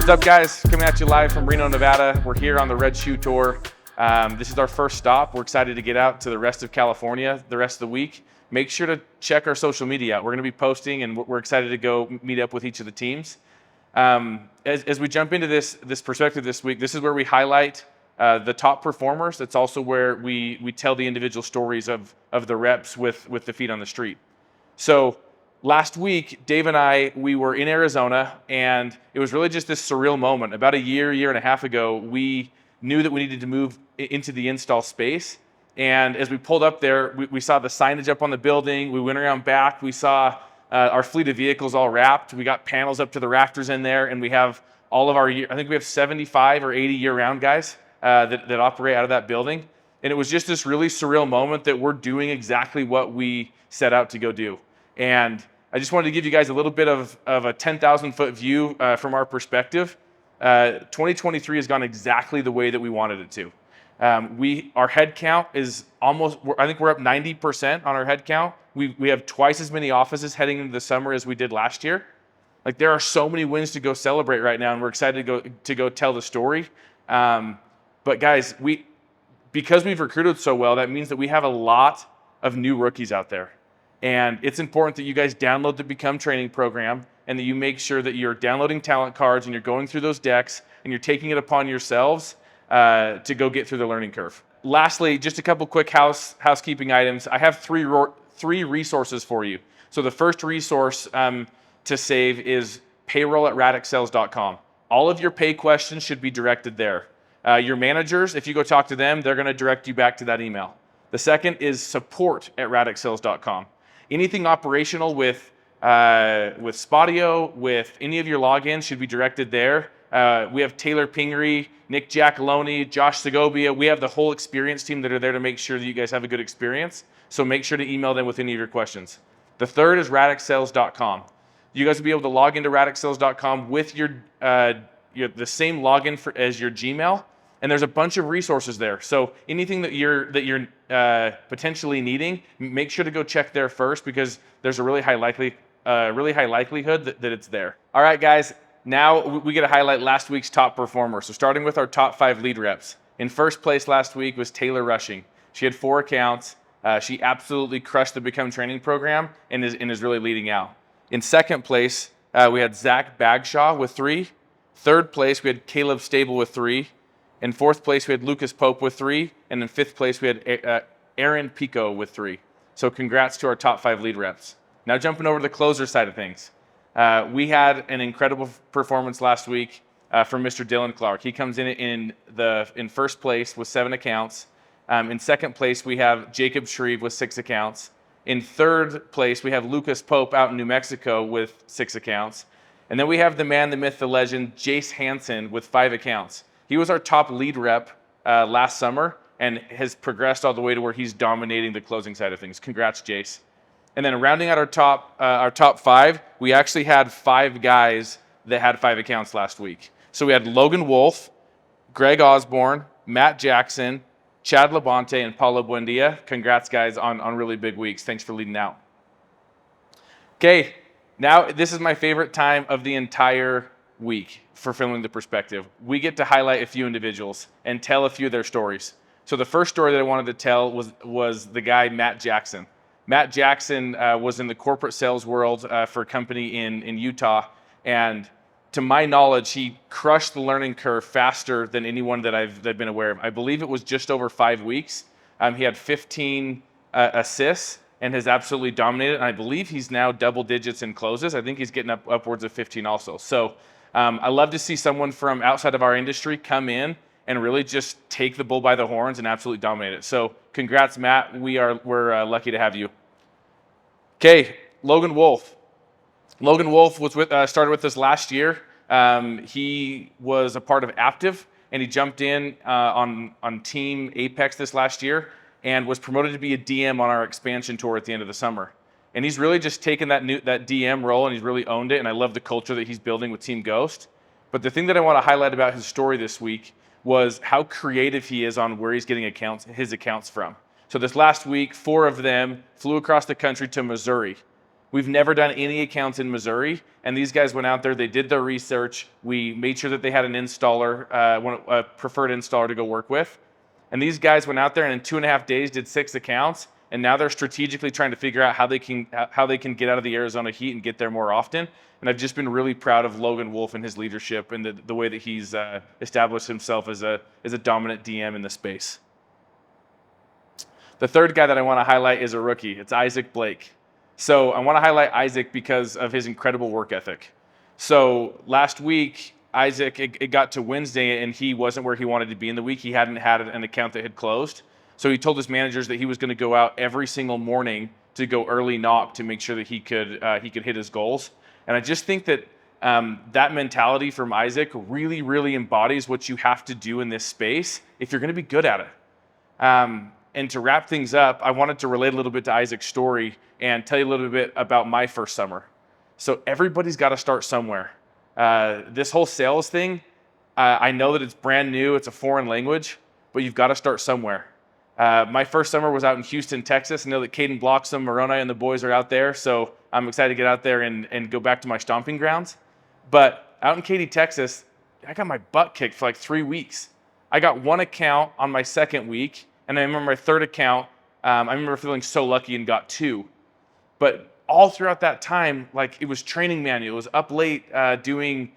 What's up, guys? Coming at you live from Reno, Nevada. We're here on the Red Shoe Tour. This is our first stop. We're excited to get out to the rest of California the rest of the week. Make sure to check our social media out. We're going to be posting, and we're excited to go meet up with each of the teams. As we jump into this perspective this week, this is where we highlight the top performers. That's also where we tell the individual stories of the reps with the feet on the street. So last week, Dave and I, we were in Arizona, and it was really just this surreal moment. About a year and a half ago, we knew that we needed to move into the install space. And as we pulled up there, we saw the signage up on the building. We went around back. We saw our fleet of vehicles all wrapped. We got panels up to the rafters in there, and we have all of our, I think we have 75 or 80 year-round guys that operate out of that building. And it was just this really surreal moment that we're doing exactly what we set out to go do. And I just wanted to give you guys a little bit of a 10,000-foot view from our perspective. 2023 has gone exactly the way that we wanted it to. Our head count is almost, I think we're up 90% on our head count. We have twice as many offices heading into the summer as we did last year. Like, there are so many wins to go celebrate right now, and we're excited to go tell the story. But guys, because we've recruited so well, that means that we have a lot of new rookies out there. And it's important that you guys download the Become Training program, and that you make sure that you're downloading talent cards and you're going through those decks and you're taking it upon yourselves to go get through the learning curve. Lastly, just a couple quick housekeeping items. I have three resources for you. So the first resource to save is payroll@radixsales.com. All of your pay questions should be directed there. Your managers, if you go talk to them, they're going to direct you back to that email. The second is support@radixsales.com. Anything operational with Spotio, with any of your logins should be directed there. We have Taylor Pingery, Nick Giacalone, Josh Segovia. We have the whole experience team that are there to make sure that you guys have a good experience. So make sure to email them with any of your questions. The third is radixsales.com. You guys will be able to log into radixsales.com with the same login as your Gmail. And there's a bunch of resources there. So anything that you're potentially needing, make sure to go check there first, because there's a really high likelihood that it's there. All right, guys. Now we get to highlight last week's top performer. So starting with our top 5 lead reps. In first place last week was Taylor Rushing. She had 4 accounts. She absolutely crushed the Become Training program and is really leading out. In second place, we had Zach Bagshaw with 3. Third place, we had Caleb Stable with 3. In fourth place, we had Lucas Pope with 3. And in fifth place, we had Aaron Pico with 3. So congrats to our top 5 lead reps. Now jumping over to the closer side of things. We had an incredible performance last week from Mr. Dylan Clark. He comes in first place with 7 accounts. In second place, we have Jacob Shreve with 6 accounts. In third place, we have Lucas Pope out in New Mexico with 6 accounts. And then we have the man, the myth, the legend, Jace Hansen with 5 accounts. He was our top lead rep last summer and has progressed all the way to where he's dominating the closing side of things. Congrats, Jace. And then rounding out our top 5, we actually had 5 guys that had 5 accounts last week. So we had Logan Wolf, Greg Osborne, Matt Jackson, Chad Labonte, and Paulo Buendia. Congrats, guys, on really big weeks. Thanks for leading out. Okay, now this is my favorite time of the entire week for filming the perspective. We get to highlight a few individuals and tell a few of their stories. So the first story that I wanted to tell was the guy, Matt Jackson. Matt Jackson was in the corporate sales world for a company in Utah, and to my knowledge, he crushed the learning curve faster than anyone that I've been aware of. I believe it was just over 5 weeks. He had 15 assists and has absolutely dominated, and I believe he's now double digits in closes. I think he's getting upwards of 15 also. So I love to see someone from outside of our industry come in and really just take the bull by the horns and absolutely dominate it. So congrats, Matt. We're lucky to have you. Okay, Logan Wolf. Logan Wolf was started with us last year. He was a part of Aptiv, and he jumped in on Team Apex this last year and was promoted to be a DM on our expansion tour at the end of the summer. And he's really just taken that DM role, and he's really owned it, and I love the culture that he's building with Team Ghost. But the thing that I want to highlight about his story this week was how creative he is on where he's getting his accounts from. So this last week, 4 of them flew across the country to Missouri. We've never done any accounts in Missouri, and these guys went out there, they did their research. We made sure that they had an installer, a preferred installer to go work with. And these guys went out there and in 2.5 days did 6 accounts, and now they're strategically trying to figure out how they can get out of the Arizona heat and get there more often. And I've just been really proud of Logan Wolf and his leadership and the way that he's established himself as a dominant DM in the space. The third guy that I want to highlight is a rookie. It's Isaac Blake. So I want to highlight Isaac because of his incredible work ethic. So last week, Isaac, it got to Wednesday and he wasn't where he wanted to be in the week. He hadn't had an account that had closed. So he told his managers that he was going to go out every single morning to go early knock to make sure that he could hit his goals. And I just think that that mentality from Isaac really, really embodies what you have to do in this space if you're going to be good at it. And to wrap things up, I wanted to relate a little bit to Isaac's story and tell you a little bit about my first summer. So everybody's got to start somewhere. This whole sales thing, I know that it's brand new, it's a foreign language, but you've got to start somewhere. My first summer was out in Houston, Texas. I know that Caden Bloxham, Moroni, and the boys are out there, so I'm excited to get out there and go back to my stomping grounds. But out in Katy, Texas, I got my butt kicked for like 3 weeks. I got 1 account on my second week, and I remember my third account, I remember feeling so lucky and got 2. But all throughout that time, like it was training manual. It was up late doing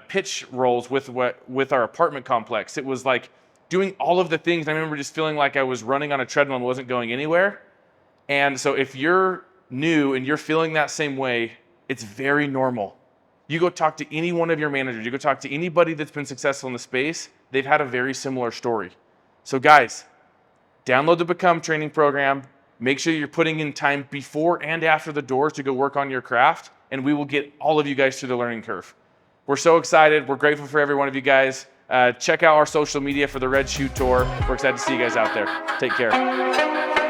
pitch rolls with our apartment complex. It was like doing all of the things. I remember just feeling like I was running on a treadmill and wasn't going anywhere. And so if you're new and you're feeling that same way, it's very normal. You go talk to any one of your managers, you go talk to anybody that's been successful in the space, they've had a very similar story. So guys, download the Become training program. Make sure you're putting in time before and after the doors to go work on your craft, and we will get all of you guys through the learning curve. We're so excited. We're grateful for every one of you guys. Check out our social media for the Red Shoe Tour. We're excited to see you guys out there. Take care.